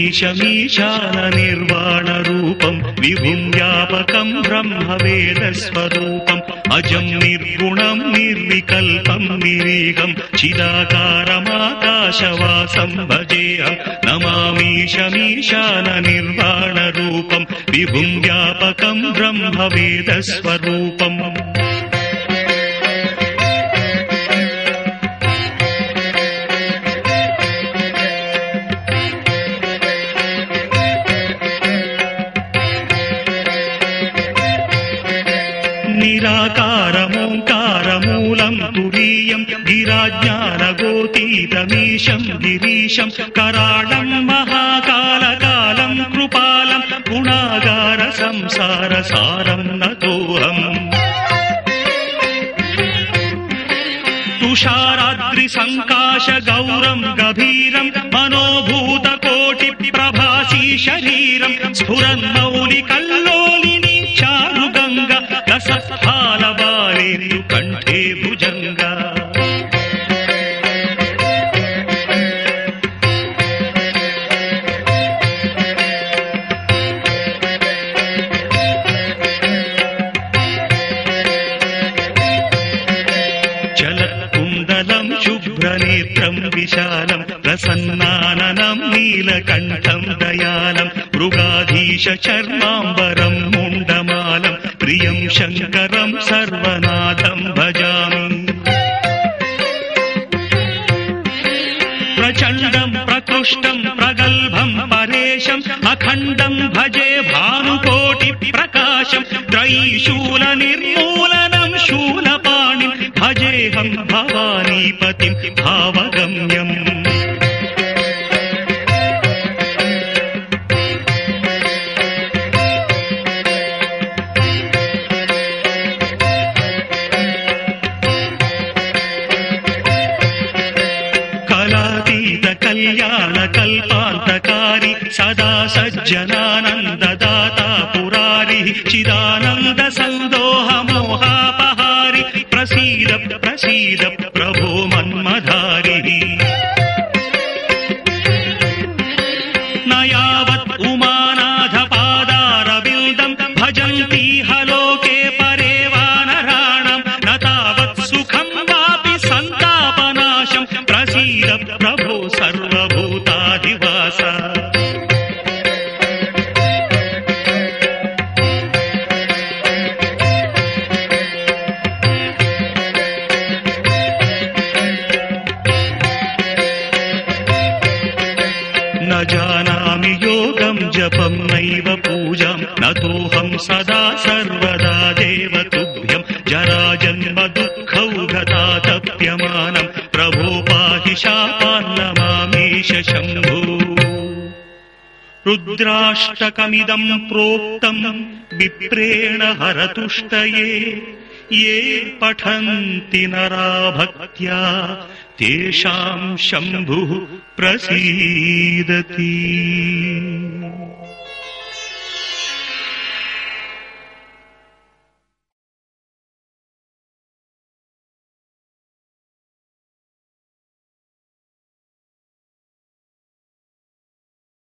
नमामीशमीशाननिर्वाणरूपं विभुं व्यापकं ब्रह्मवेदस्वरूपम् अजं निर्गुणं निर्विकल्पं निरीहं चिदाकारमाकाशवासं भजेऽहं नमामीशमीशाननिर्वाणरूपं विभुं व्यापकं ब्रह्मवेदस्वरूपम् निराकारमोङ्कारमूलं तुरीयं गिराज्ञानगोतीतमीशं गिरीशं कराळं महाकालकालं कृपालं गुणागार संसारसारं नतोऽहम् तुषाराद्रिसङ्काश गौरं गभीरं मनोभूतकोटिप्रभासी शरीरं स्फुरन्मौलिकल्लोलिनी चारुगङ्गा रसफालबालेन्दु कण्ठे भुजङ्गा चलत्कुण्डलं शुभ्रनेत्रं विशालं प्रसन्नाननं नीलकण्ठं दयालं मृगाधीश चर्माम्बरं मुण्डमालं प्रियं शङ्करं सर्वनाथं भजामि प्रचण्डं प्रकृष्टं प्रगल्भं परेशम् अखण्डं भजे भानुकोटिप्रकाशं त्रयीशूलनिर्मूलनं शूलपाणिं भजेऽहं भवानीपतिं भावगम्यम् कल्याणकल्पान्तकारी सदा सज्जनानन्ददाता पुरारिः चिदानन्द सन्दोहमोहापहारि प्रसीद प्रसीद प्रभो मन्मधारिः न यावत् उमानाथ पादारविन्दं भजन्ति हलोके परे वानराणां न तावत् सुखं वापि सन्तापनाशं प्रसीद प्रभो सर्वभूताधिवास न जानामि योगं जपं नैव पूजां नतोऽहं सदा सर्वदा देवतुभ्यं जराजन्म दुःखौघतातप्यमानं प्रभो पाहि शापान्नमामीश शम्भो रुद्राष्टकमिदं प्रोक्तं विप्रेण हरतुष्टये ये पठन्ति नरा भक्त्या तेषां शम्भुः प्रसीदति।